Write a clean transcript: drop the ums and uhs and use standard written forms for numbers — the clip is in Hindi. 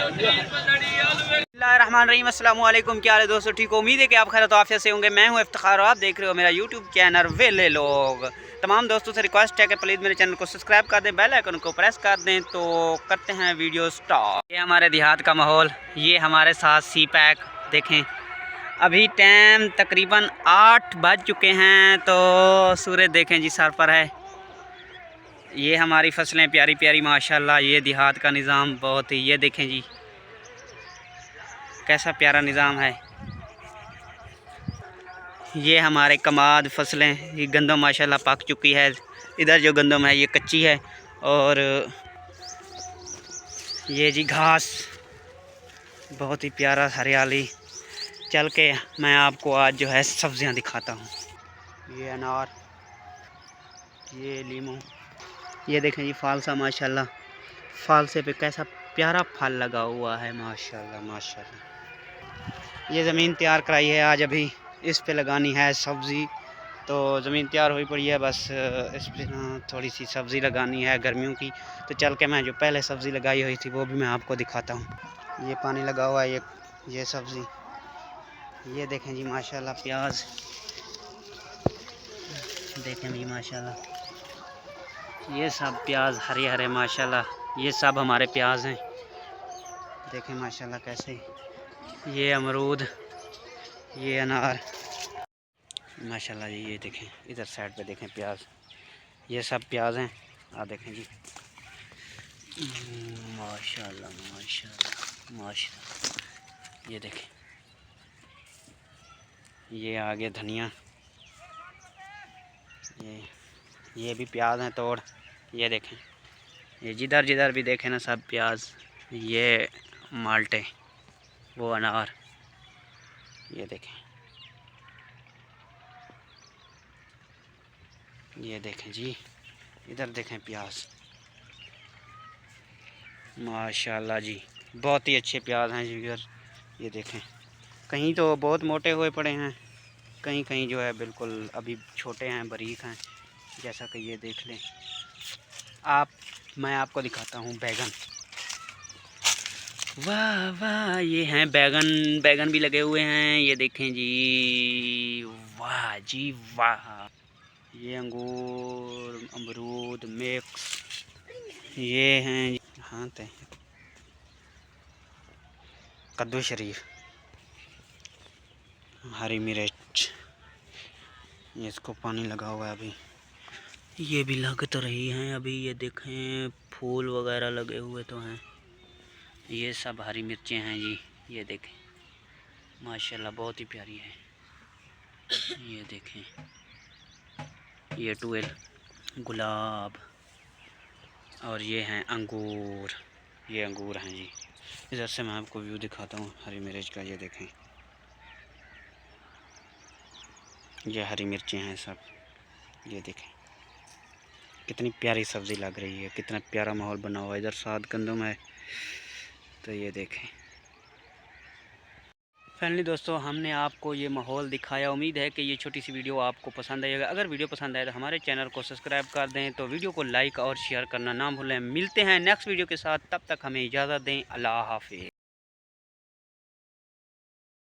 बिस्मिल्लाहिर्रहमानिर्रहीम, अस्सलाम वालेकुम। क्या हाल है दोस्तों, ठीक हो? उम्मीद है कि आप खैर तो आफियत से होंगे। मैं हूं इफ्तिखार और आप देख रहे हो मेरा यूट्यूब चैनल वेले लोग। तमाम दोस्तों से रिक्वेस्ट है कि प्लीज़ मेरे चैनल को सब्सक्राइब कर दें, बेल आइकन को प्रेस कर दें। तो करते हैं वीडियो स्टार्ट। ये हमारे देहात का माहौल, ये हमारे साथ सी पैक देखें। अभी टाइम तकरीबन 8 बज चुके हैं, तो सूरज देखें जी सर पर है। ये हमारी फसलें प्यारी प्यारी माशाल्लाह। ये देहात का निज़ाम बहुत ही, ये देखें जी कैसा प्यारा निज़ाम है। ये हमारे कमाद फसलें, ये गंदम माशाल्लाह पक चुकी है। इधर जो गंदम है ये कच्ची है। और ये जी घास, बहुत ही प्यारा हरियाली। चल के मैं आपको आज जो है सब्जियां दिखाता हूँ। ये अनार, ये लीमू, ये देखें जी फालसा माशाल्लाह। फालसे पे कैसा प्यारा फल लगा हुआ है माशाल्लाह माशाल्लाह। ये ज़मीन तैयार कराई है आज, अभी इस पे लगानी है सब्ज़ी। तो ज़मीन तैयार हुई पड़ी है, बस इस पे थोड़ी सी सब्ज़ी लगानी है गर्मियों की। तो चल के मैं जो पहले सब्ज़ी लगाई हुई थी वो भी मैं आपको दिखाता हूँ। ये पानी लगा हुआ है, ये सब्ज़ी। ये देखें जी माशाल्लाह प्याज, देखें जी माशाल्लाह ये सब प्याज हरे हरे माशाल्लाह। ये सब हमारे प्याज हैं, देखें माशाल्लाह कैसे। ये अमरूद, ये अनार माशाल्लाह जी। ये देखें इधर साइड पे देखें प्याज, ये सब प्याज हैं। आ देखें जी माशाल्लाह माशाल्लाह माशाल्लाह। ये देखें, ये आगे धनिया, ये भी प्याज हैं तोड़। ये देखें, ये जिधर जिधर भी देखें ना सब प्याज। ये माल्टे, वो अनार, ये देखें, ये देखें जी इधर देखें प्याज माशाल्लाह जी। बहुत ही अच्छे प्याज हैं जी इधर। ये देखें, कहीं तो बहुत मोटे हुए पड़े हैं, कहीं कहीं जो है बिल्कुल अभी छोटे हैं, बारीक हैं। जैसा कि ये देख लें आप। मैं आपको दिखाता हूँ बैगन। वाह वाह, ये हैं बैगन, बैगन भी लगे हुए हैं। ये देखें जी, वाह जी वाह। ये अंगूर, अमरूद मिक्स, ये हैं हाँ ते कद्दू शरीफ, हरी मिर्च, ये इसको पानी लगा हुआ है अभी। ये भी लग तो रही हैं अभी। ये देखें फूल वगैरह लगे हुए तो हैं। ये सब हरी मिर्चें हैं जी। ये देखें माशाल्लाह बहुत ही प्यारी है। ये देखें, ये टुएल गुलाब, और ये हैं अंगूर, ये अंगूर हैं जी। इधर से मैं आपको व्यू दिखाता हूँ हरी मिर्च का। ये देखें, ये हरी मिर्चें हैं सब। ये देखें कितनी प्यारी सब्ज़ी लग रही है, कितना प्यारा माहौल बना हुआ है। इधर साथ गंदम है। तो ये देखें फाइनली दोस्तों, हमने आपको ये माहौल दिखाया। उम्मीद है कि ये छोटी सी वीडियो आपको पसंद आएगा। अगर वीडियो पसंद आए तो हमारे चैनल को सब्सक्राइब कर दें, तो वीडियो को लाइक और शेयर करना ना भूलें। मिलते हैं नेक्स्ट वीडियो के साथ, तब तक हमें इजाज़त दें। अल्लाह हाफ़िज़।